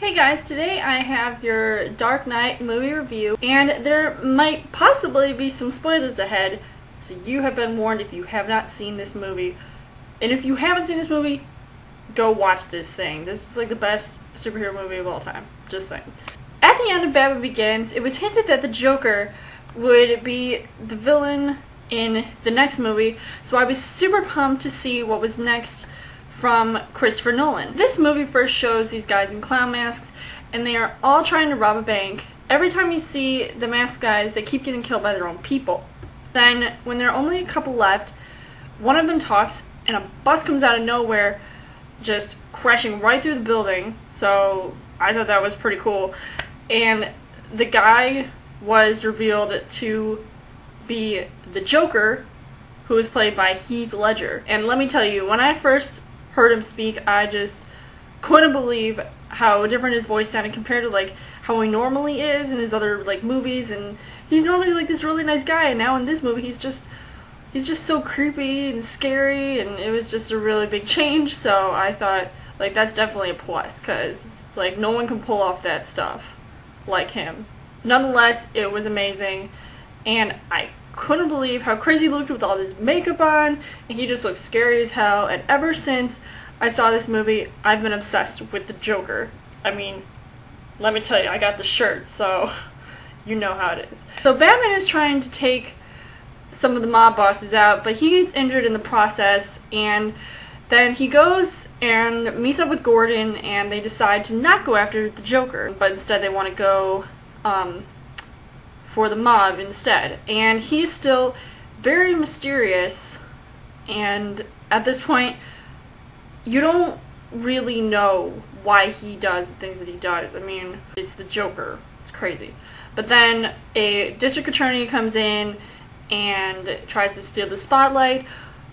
Hey guys, today I have your Dark Knight movie review, and there might possibly be some spoilers ahead, so you have been warned if you have not seen this movie. And if you haven't seen this movie, go watch this thing. This is like the best superhero movie of all time. Just saying. At the end of Batman Begins, it was hinted that the Joker would be the villain in the next movie, so I was super pumped to see what was next from Christopher Nolan. This movie first shows these guys in clown masks, and they are all trying to rob a bank. Every time you see the masked guys, they keep getting killed by their own people. Then, when there are only a couple left, one of them talks, and a bus comes out of nowhere, just crashing right through the building, so I thought that was pretty cool. And the guy was revealed to be the Joker, who was played by Heath Ledger. And let me tell you, when I first heard him speak, I just couldn't believe how different his voice sounded compared to like how he normally is in his other like movies. And he's normally like this really nice guy, and now in this movie he's just so creepy and scary, and it was just a really big change. So I thought like that's definitely a plus, because like no one can pull off that stuff like him. Nonetheless, it was amazing, and I couldn't believe how crazy he looked with all this makeup on, and he just looked scary as hell. And ever since I saw this movie, I've been obsessed with the Joker. I mean, let me tell you, I got the shirt, so you know how it is. So Batman is trying to take some of the mob bosses out, but he gets injured in the process, and then he goes and meets up with Gordon, and they decide to not go after the Joker, but instead they want to go for the mob instead. And he's still very mysterious, and at this point you don't really know why he does the things that he does. I mean, it's the Joker. It's crazy. But then a district attorney comes in and tries to steal the spotlight,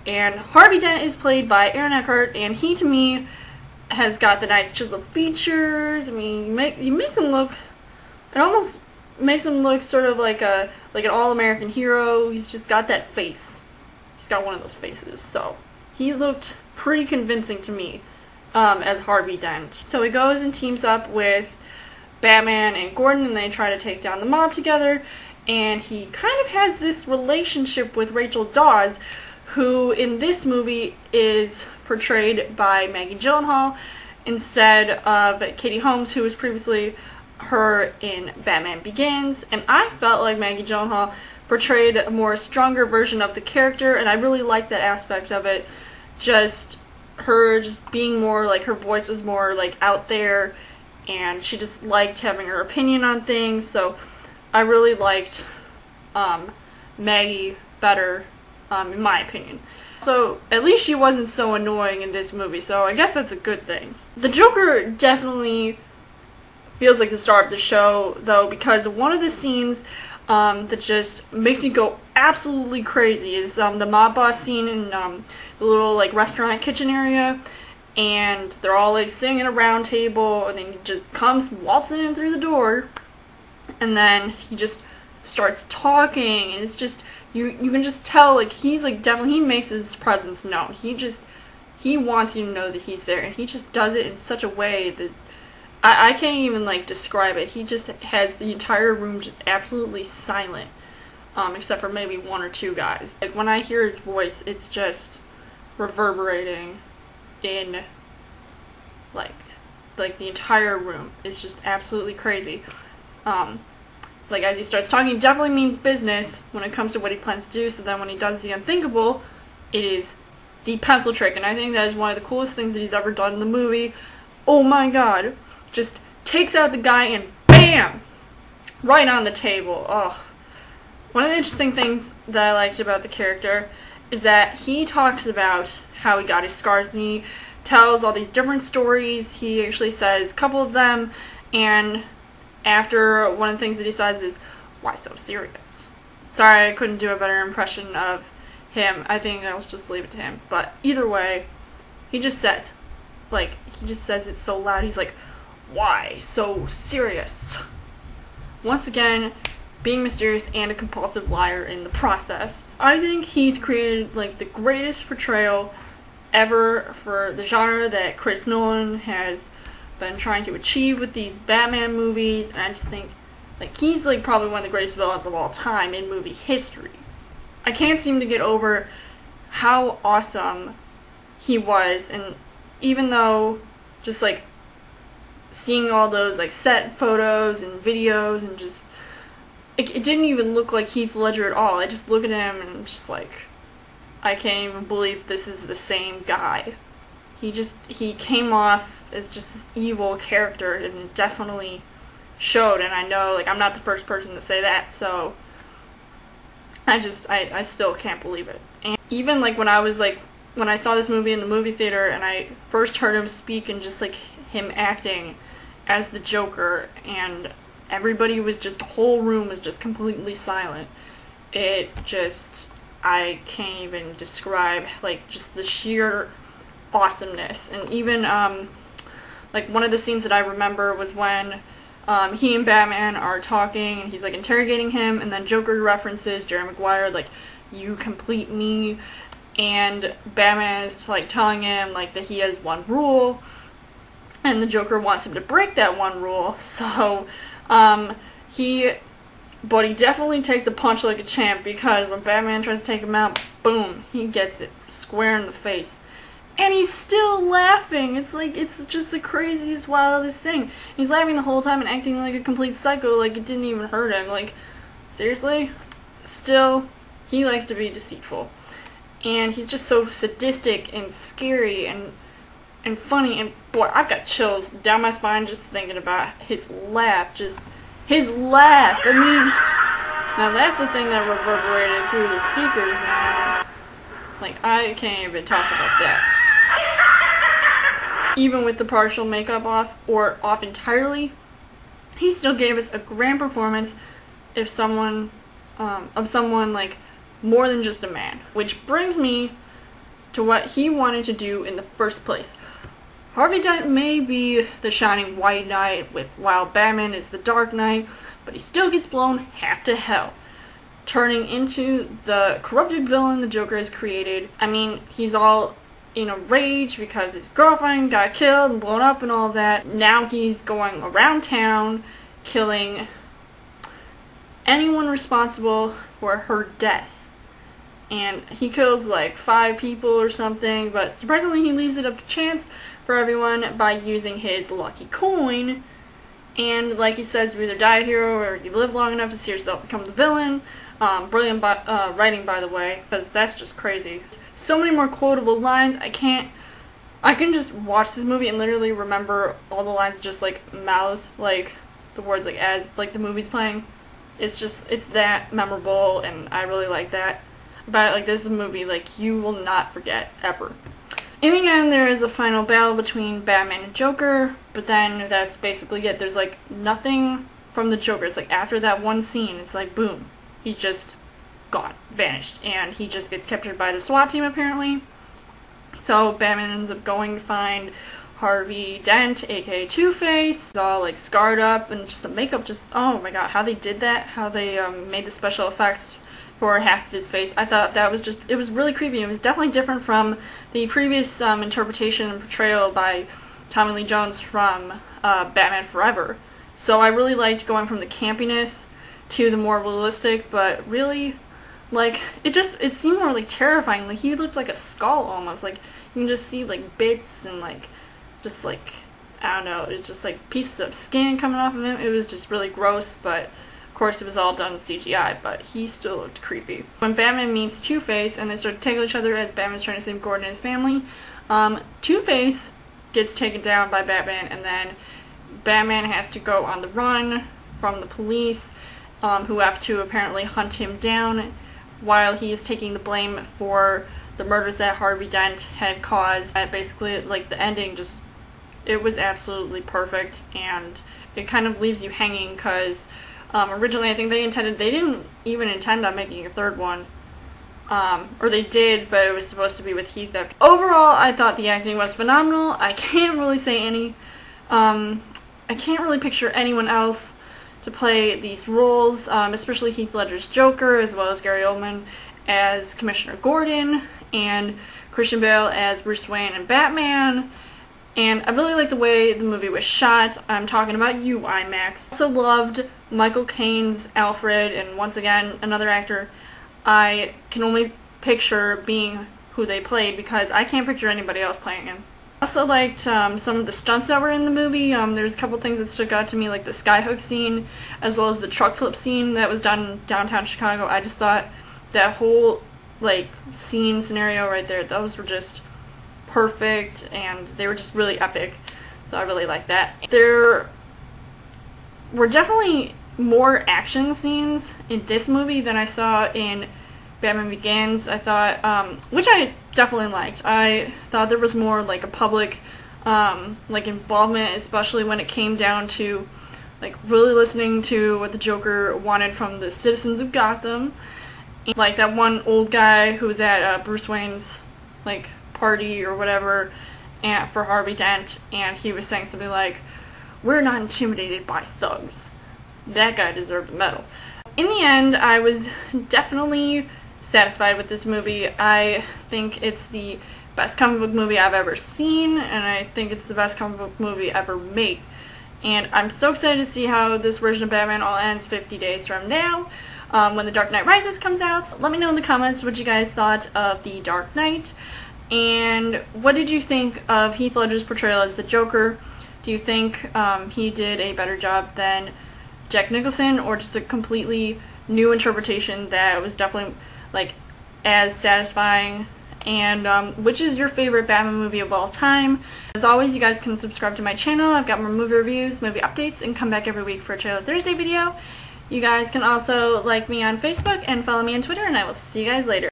and Harvey Dent is played by Aaron Eckhart, and he to me has got the nice chiseled features. I mean, he makes him look, it almost makes him look sort of like an all-American hero. He's just got that face. He's got one of those faces. So he looked pretty convincing to me as Harvey Dent. So he goes and teams up with Batman and Gordon, and they try to take down the mob together. And he kind of has this relationship with Rachel Dawes, who in this movie is portrayed by Maggie Gyllenhaal instead of Katie Holmes, who was previously her in Batman Begins. And I felt like Maggie Gyllenhaal portrayed a more stronger version of the character, and I really liked that aspect of it. Just her just being more like, her voice was more like out there, and she just liked having her opinion on things. So I really liked Maggie better, in my opinion. So at least she wasn't so annoying in this movie, so I guess that's a good thing. The Joker definitely feels like the star of the show, though, because one of the scenes that just makes me go absolutely crazy is the mob boss scene in the little like restaurant kitchen area, and they're all like sitting at a round table, and then he just comes waltzing in through the door, and then he just starts talking, and it's just you can just tell like he's like definitely, he makes his presence known. He wants you to know that he's there, and he just does it in such a way that I can't even like describe it. He just has the entire room just absolutely silent, except for maybe one or two guys. Like when I hear his voice, it's just reverberating in like the entire room. It's just absolutely crazy. Like as he starts talking, he definitely means business when it comes to what he plans to do. So then when he does the unthinkable, it is the pencil trick, and I think that is one of the coolest things that he's ever done in the movie. Oh my god. Just takes out the guy and BAM! Right on the table. Oh. One of the interesting things that I liked about the character is that he talks about how he got his scars, and he tells all these different stories. He actually says a couple of them, and after one of the things that he says is, "Why so serious?" Sorry, I couldn't do a better impression of him. I think I'll just leave it to him. But either way, he just says it so loud. He's like, "Why so serious?" Once again, being mysterious and a compulsive liar in the process. I think Heath created like the greatest portrayal ever for the genre that Chris Nolan has been trying to achieve with these Batman movies, and I just think, like, he's, like, probably one of the greatest villains of all time in movie history. I can't seem to get over how awesome he was, and even though just, like, seeing all those, like, set photos and videos and just, it didn't even look like Heath Ledger at all. I just look at him and I'm just like, I can't even believe this is the same guy. He came off as just this evil character, and it definitely showed, and I know, like, I'm not the first person to say that, so I still can't believe it. And even, like, when I saw this movie in the movie theater and I first heard him speak and just, like, him acting as the Joker, and everybody was just, the whole room was just completely silent. I can't even describe, like, just the sheer awesomeness. And even, like, one of the scenes that I remember was when he and Batman are talking, and he's, like, interrogating him, and then Joker references Jerry Maguire, like, you complete me, and Batman is, like, telling him, like, that he has one rule, and the Joker wants him to break that one rule, so, but he definitely takes a punch like a champ, because when Batman tries to take him out, boom, he gets it square in the face. And he's still laughing. It's like, it's just the craziest, wildest thing. He's laughing the whole time and acting like a complete psycho, like it didn't even hurt him. Like, seriously? Still, he likes to be deceitful. And he's just so sadistic and scary and funny. And boy, I've got chills down my spine just thinking about his laugh. Just his laugh. I mean, now that's the thing that reverberated through the speakers, man. Like, I can't even talk about that. Even with the partial makeup off, or off entirely, he still gave us a grand performance of someone like, more than just a man. Which brings me to what he wanted to do in the first place. Harvey Dent may be the shining white knight, while Batman is the Dark Knight, but he still gets blown half to hell, turning into the corrupted villain the Joker has created. I mean, he's all in a rage because his girlfriend got killed and blown up and all that. Now he's going around town killing anyone responsible for her death. And he kills like 5 people or something, but surprisingly he leaves it up to chance for everyone by using his lucky coin. And like he says, you either die a hero or you live long enough to see yourself become the villain. Brilliant writing, by the way, because that's just crazy. So many more quotable lines. I can just watch this movie and literally remember all the lines, just like mouth, like the words, like as like the movie's playing. It's that memorable, and I really like that. But like, this is a movie like you will not forget ever. In the end, there is a final battle between Batman and Joker, but then that's basically it. There's like nothing from the Joker. It's like after that one scene, it's like boom, he's just gone, vanished, and he just gets captured by the SWAT team apparently. So Batman ends up going to find Harvey Dent, aka Two-Face. He's all like scarred up, and just the makeup, just oh my god, how they did that, how they made the special effects for half of his face. I thought that was it was really creepy. It was definitely different from the previous interpretation and portrayal by Tommy Lee Jones from Batman Forever. So I really liked going from the campiness to the more realistic, but really, like, it seemed more like terrifying. Like, he looked like a skull almost. Like, you can just see like bits and like, just like, I don't know, it's just like pieces of skin coming off of him. It was just really gross, but of course it was all done in CGI, but he still looked creepy. When Batman meets Two-Face and they start to tackle each other as Batman's trying to save Gordon and his family, Two-Face gets taken down by Batman, and then Batman has to go on the run from the police, who have to apparently hunt him down while he is taking the blame for the murders that Harvey Dent had caused. And basically, like, the ending just, it was absolutely perfect, and it kind of leaves you hanging because originally I think they didn't even intend on making a third one. Or they did, but it was supposed to be with Heath. Overall, I thought the acting was phenomenal. I can't really say I can't really picture anyone else to play these roles, especially Heath Ledger's Joker, as well as Gary Oldman as Commissioner Gordon, and Christian Bale as Bruce Wayne and Batman. And I really liked the way the movie was shot. I'm talking about you, IMAX. I also loved Michael Caine's Alfred, and once again, another actor I can only picture being who they played because I can't picture anybody else playing him. I also liked some of the stunts that were in the movie. There's a couple things that stuck out to me, like the skyhook scene, as well as the truck flip scene that was done in downtown Chicago. I just thought that whole scene scenario right there, those were just perfect, and they were just really epic. So I really liked that. There were definitely more action scenes in this movie than I saw in Batman Begins. I thought, which I definitely liked. I thought there was more a public involvement, especially when it came down to really listening to what the Joker wanted from the citizens of Gotham. And, that one old guy who was at Bruce Wayne's party or whatever for Harvey Dent, and he was saying something like, "We're not intimidated by thugs." That guy deserved a medal. In the end, I was definitely satisfied with this movie. I think it's the best comic book movie I've ever seen, and I think it's the best comic book movie ever made. And I'm so excited to see how this version of Batman all ends 50 days from now, when The Dark Knight Rises comes out. Let me know in the comments what you guys thought of The Dark Knight, and what did you think of Heath Ledger's portrayal as the Joker? Do you think he did a better job than Jack Nicholson, or just a completely new interpretation that was definitely as satisfying? And which is your favorite Batman movie of all time? As always, you guys can subscribe to my channel. I've got more movie reviews, movie updates, and come back every week for a Trailer Thursday video. You guys can also like me on Facebook and follow me on Twitter, and I will see you guys later.